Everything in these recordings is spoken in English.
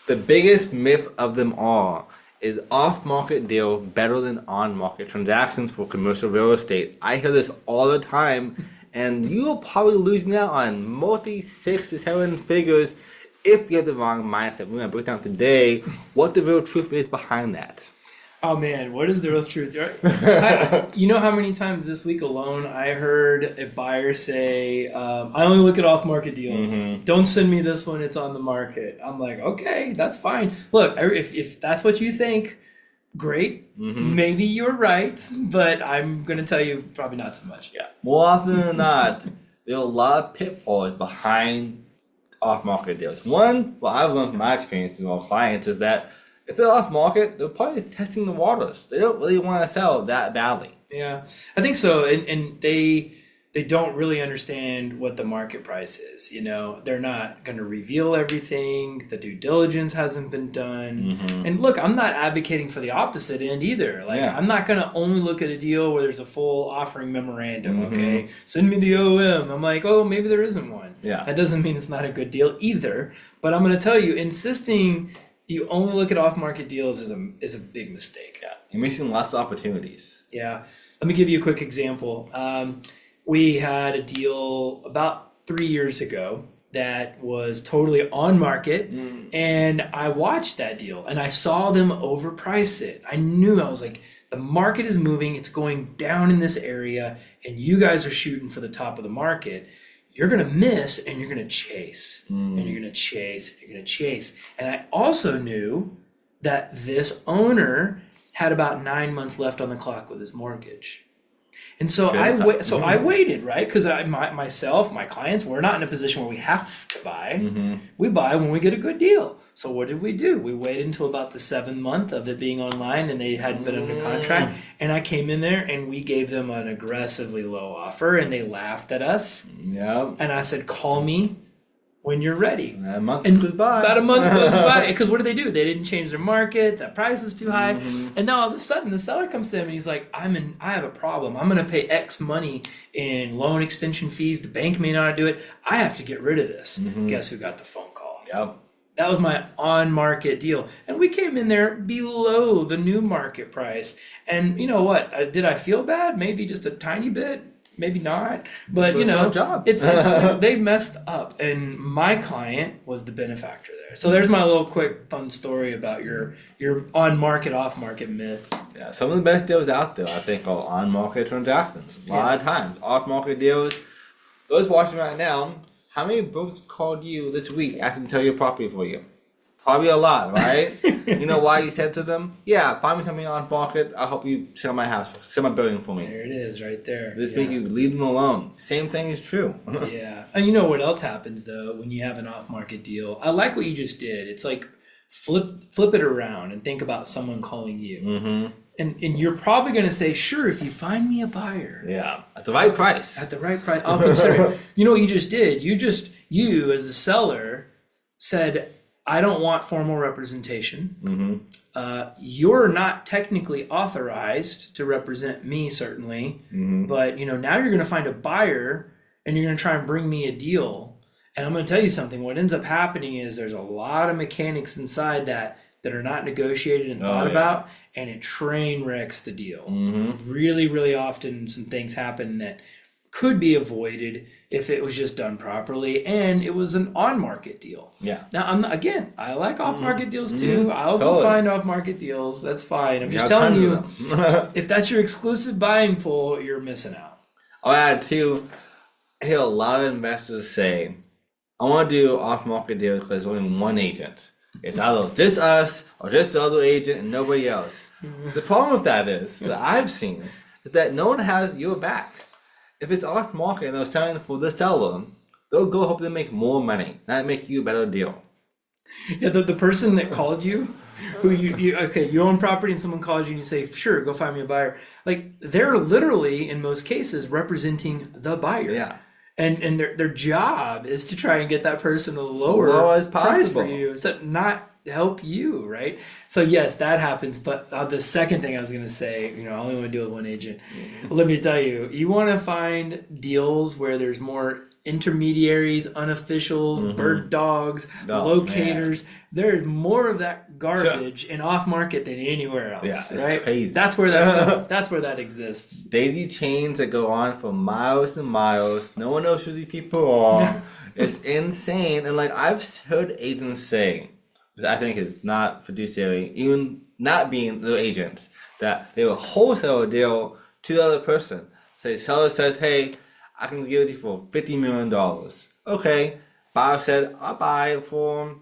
The biggest myth of them all is off-market deal better than on-market transactions for commercial real estate. I hear this all the time, and you're probably losing out on multi 6 to 7 figures if you have the wrong mindset. We're going to break down today what the real truth is behind that. Oh man, what is the real truth? You know how many times this week alone I heard a buyer say, I only look at off-market deals. Don't send me this one, it's on the market. I'm like, okay, that's fine. Look, if that's what you think, great. Maybe you're right, but I'm going to tell you probably not so much. Yeah. More often than not, there are a lot of pitfalls behind off-market deals. One, what I've learned from my experience with our clients is that if they're off market, they're probably testing the waters. They don't really want to sell that badly. Yeah, I think so. And they don't really understand what the market price is. You know, they're not going to reveal everything. The due diligence hasn't been done. And look, I'm not advocating for the opposite end either. Like, I'm not going to only look at a deal where there's a full offering memorandum. Okay, send me the OM. I'm like, oh, maybe there isn't one. Yeah, that doesn't mean it's not a good deal either. But I'm going to tell you, insisting you only look at off-market deals is a big mistake. Yeah, you're missing lots of opportunities. Yeah, let me give you a quick example. We had a deal about 3 years ago that was totally on market, and I watched that deal and I saw them overprice it. I was like, the market is moving, it's going down in this area, and you guys are shooting for the top of the market. You're going to miss and you're going to chase and you're going to chase and you're going to chase. And I also knew that this owner had about 9 months left on the clock with his mortgage. And so I waited, right? Because my clients, we're not in a position where we have to buy. We buy when we get a good deal. So what did we do? We waited until about the 7th month of it being online and they hadn't been under contract. And I came in there and we gave them an aggressively low offer and they laughed at us. Yeah. And I said, call me when you're ready. And a month goes by. About a month goes by. Because what did they do? They didn't change their market. That price was too high. And now all of a sudden the seller comes to him and he's like, I have a problem. I'm going to pay X money in loan extension fees. The bank may not do it. I have to get rid of this. Guess who got the phone call? Yep. That was my on-market deal. And we came in there below the new market price. And you know what? Did I feel bad? Maybe just a tiny bit. Maybe not. But, you know, it's they messed up. And my client was the benefactor there. So there's my little quick fun story about your on-market, off-market myth. Yeah, some of the best deals out there, I think, are on-market transactions. A lot of times. Off-market deals. Those watching right now, how many brokers called you this week asking to sell your property for you? Probably a lot, right? You know why you said to them, yeah, find me something on market. I'll help you sell my house, sell my building for me. There it is right there. This makes you leave them alone. Same thing is true. Yeah. And you know what else happens, though, when you have an off-market deal? I like what you just did. It's like flip it around and think about someone calling you. And you're probably going to say, sure, if you find me a buyer. Yeah, at the right price. At the right price. I'll consider it. You know what you just did? You as the seller said, I don't want formal representation. You're not technically authorized to represent me, certainly. But now you're going to find a buyer and you're going to try and bring me a deal. And I'm going to tell you something. What ends up happening is there's a lot of mechanics inside that are not negotiated and thought about, and it train wrecks the deal. Really, really often some things happen that could be avoided if it was just done properly and it was an on-market deal. Yeah. Now, I like off-market deals too. I'll go find off-market deals. That's fine. I'm just telling you, if that's your exclusive buying pool, you're missing out. I'll add too, I hear a lot of investors say, I want to do off-market deals because there's only one agent. It's either just us or just the other agent and nobody else. The problem with that is, that I've seen, is that no one has your back. If it's off market and they're selling for the seller, they'll go hope they make more money. That makes you a better deal. Yeah, the person that called you, who you own property and someone calls you and you say, sure, go find me a buyer. Like, they're literally, in most cases, representing the buyer. Yeah. And their job is to try and get that person a lower price for you, so not help you, right? So yes, that happens. But the second thing I was going to say, I only want to deal with one agent. Let me tell you, you want to find deals where there's more intermediaries, unofficials, bird dogs, Oh, locators. There's more of that garbage in off market than anywhere else. Yeah, it's right? crazy. That's where that stuff, that's where that exists. Daisy chains that go on for miles and miles. No one knows who these people are. It's insane. And like I've heard agents say, which I think is not fiduciary, even not being the agents, that they will wholesale a deal to the other person. So the seller says, hey, I can give it to you for $50 million. Okay. Buyer said, I'll buy it for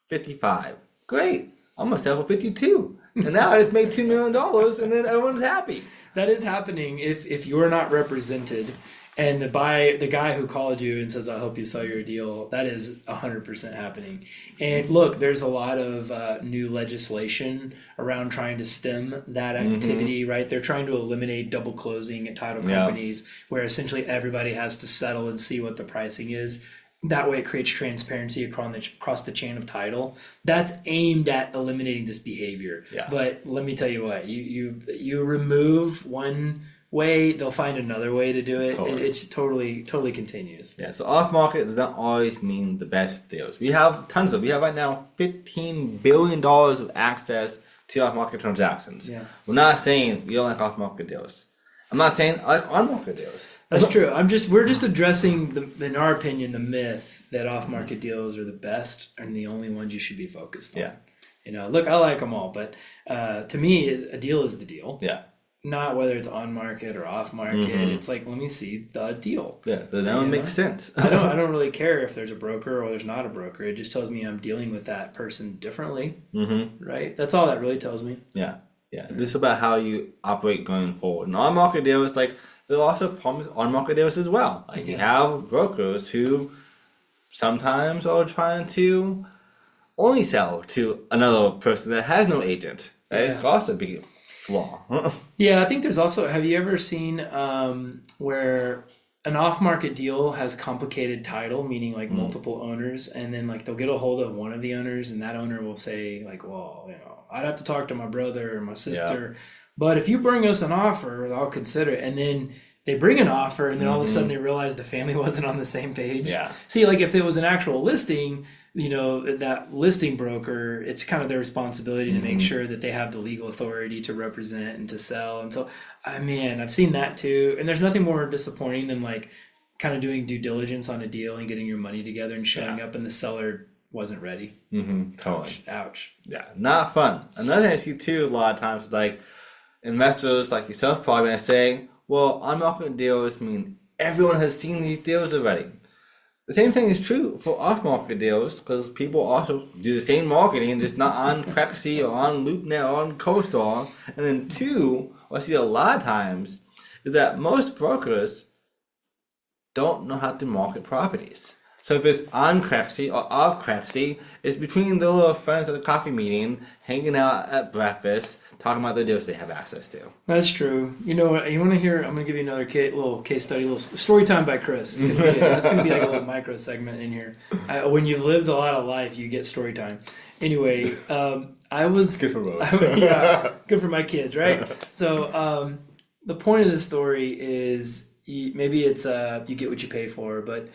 55. Great. I'm going to sell for 52. And now I just made $2 million and then everyone's happy. That is happening if you're not represented and the guy who called you and says, I'll help you sell your deal, that is 100% happening. And look, there's a lot of new legislation around trying to stem that activity, right? They're trying to eliminate double closing at title companies where essentially everybody has to settle and see what the pricing is. That way it creates transparency across the chain of title. That's aimed at eliminating this behavior. Yeah. But let me tell you what, you remove one way, they'll find another way to do it. Totally. It's totally continuous. Yeah, so off market does not always mean the best deals. We have right now $15 billion of access to off market transactions. Yeah. We're not saying we don't like off market deals. I'm not saying I like on market deals. That's true. We're just addressing in our opinion, the myth that off market deals are the best and the only ones you should be focused on. Yeah. You know, look, I like them all, but to me, a deal is the deal. Yeah. Not whether it's on market or off market. It's like, let me see the deal. Yeah, that one makes sense. I don't really care if there's a broker or there's not a broker. It just tells me I'm dealing with that person differently. Right? That's all that really tells me. Yeah. Yeah. This is about how you operate going forward. And on market deals, like there are also problems on market deals as well. Like you have brokers who sometimes are trying to only sell to another person that has no agent. That is also a big flaw. Yeah, I think there's also, have you ever seen where an off-market deal has complicated title, meaning like multiple owners, and then like they'll get a hold of one of the owners and that owner will say like, well, you know, I'd have to talk to my brother or my sister, but if you bring us an offer, I'll consider it. And then they bring an offer and then all of a sudden they realize the family wasn't on the same page. Yeah. See, like if it was an actual listing, you know, that listing broker, it's kind of their responsibility to make sure that they have the legal authority to represent and to sell. And so, I've seen that too. And there's nothing more disappointing than like kind of doing due diligence on a deal and getting your money together and showing up and the seller wasn't ready. Totally. Ouch. Yeah, not fun. Another thing I see too a lot of times is like investors like yourself probably are saying, well, on-market deals mean everyone has seen these deals already. The same thing is true for off-market deals because people also do the same marketing, just not on Crexy or on LoopNet or on CoStar. And then two, what I see a lot of times is that most brokers don't know how to market properties. So if it's on Crexy or off Crexy, it's between the little friends at the coffee meeting, hanging out at breakfast, talking about the deals they have access to. That's true. You know what? You want to hear? I'm going to give you another little case study, little story time by Chris. It's going to be like a little micro segment in here. When you've lived a lot of life, you get story time. Anyway, I was good for both. Good for my kids, right? So the point of this story is maybe it's you get what you pay for, but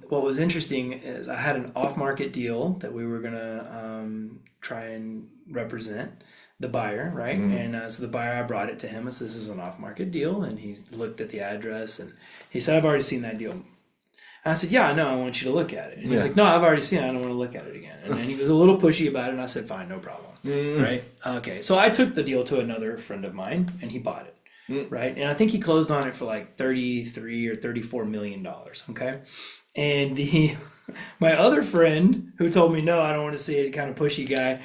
what was interesting is I had an off-market deal that we were going to try and represent the buyer, right? And so the buyer, I brought it to him. I said, this is an off-market deal. And he looked at the address and he said, I've already seen that deal. And I said, yeah, I know. I want you to look at it. And he's like, no, I've already seen it. I don't want to look at it again. And then he was a little pushy about it. And I said, fine, no problem. Right? Okay. So I took the deal to another friend of mine and he bought it. Right? And I think he closed on it for like 33 or $34 million. Okay. And my other friend who told me, no, I don't want to see it, kind of pushy guy,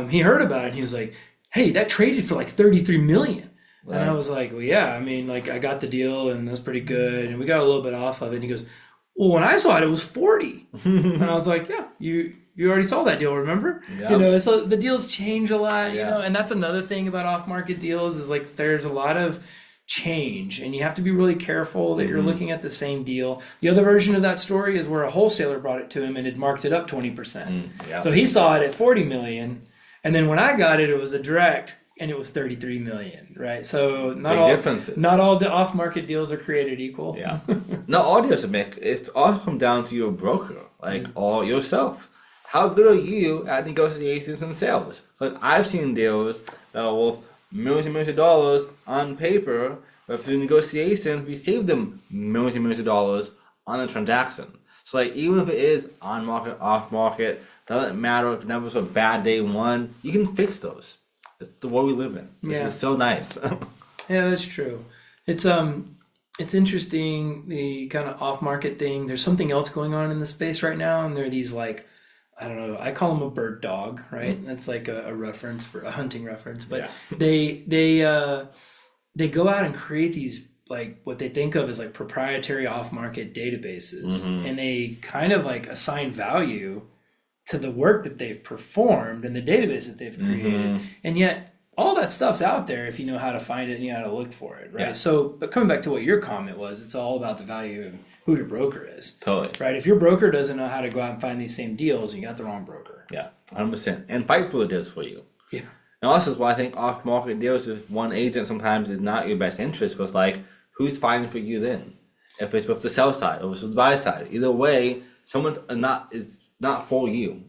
he heard about it and he was like, hey, that traded for like 33 million. Right. And I was like, well, yeah, I mean, like I got the deal and it was pretty good. And we got a little bit off of it. And he goes, well, when I saw it, it was 40. And I was like, yeah, you already saw that deal, remember? Yep. You know, so the deals change a lot, you know, and that's another thing about off-market deals is like there's a lot of change and you have to be really careful that you're looking at the same deal. The other version of that story is where a wholesaler brought it to him and had marked it up 20%. So he saw it at 40 million. And then when I got it, it was a direct and it was 33 million, right? So Big differences. not all the off-market deals are created equal. Yeah. Not all deals are make. It's all come down to your broker, like or yourself. How good are you at negotiations and sales? Like I've seen deals that are worth millions and millions of dollars on paper, but through negotiations, we save them millions and millions of dollars on the transaction. So like even if it is on market, off market, doesn't matter if it never was a bad day one, you can fix those. It's the world we live in. This is so nice. Yeah, that's true. It's interesting, the kind of off-market thing. There's something else going on in the space right now, and there are these like, I don't know, I call them a bird dog, right? That's like a reference for a hunting reference, but they go out and create these like what they think of as like proprietary off-market databases, and they kind of like assign value to the work that they've performed and the database that they've created, and yet all that stuff's out there if you know how to find it and you know how to look for it, right? So, but coming back to what your comment was, it's all about the value of who your broker is. Totally. Right? If your broker doesn't know how to go out and find these same deals, you got the wrong broker. Yeah, 100%. And fight for the deals for you. Yeah. And also is why I think off-market deals with one agent sometimes is not your best interest, because like, who's fighting for you then? If it's with the sell side or with the buy side. Either way, someone's not for you.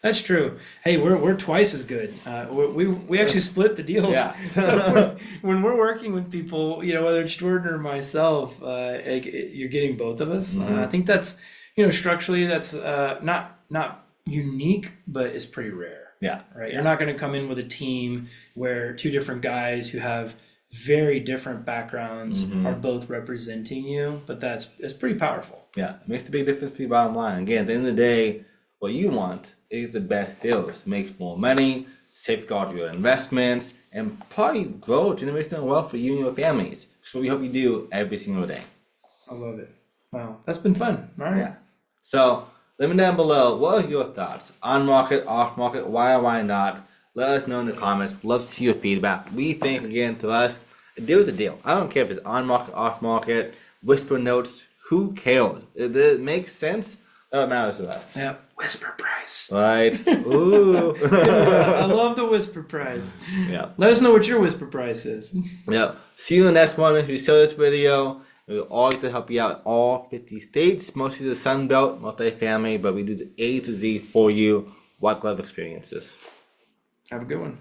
That's true. Hey, we're twice as good. We actually split the deals. Yeah. So when we're working with people, you know, whether it's Jordan or myself, you're getting both of us. I think that's, you know, structurally that's not unique, but it's pretty rare. Yeah. Right. You're not going to come in with a team where two different guys who have very different backgrounds are both representing you, but it's pretty powerful. Yeah, it makes a big difference for your bottom line. Again, at the end of the day, what you want is the best deals. Make more money, safeguard your investments, and probably grow generational wealth for you and your families. So we hope you do every single day. I love it. Wow, that's been fun. All right. Yeah. So let me know down below, what are your thoughts? On market, off market, why or why not? Let us know in the comments. Love to see your feedback. We think, again, to us, a deal is a deal. I don't care if it's on market, off market, whisper notes, who cares? It makes sense. That matters to us. Yeah. Whisper price. Right. Ooh. I love the whisper price. Yeah. Let us know what your whisper price is. Yeah. See you in the next one. If you show this video, we'll always help you out in all 50 states, mostly the Sun Belt, multifamily, but we do the A to Z for you, white glove experiences. Have a good one.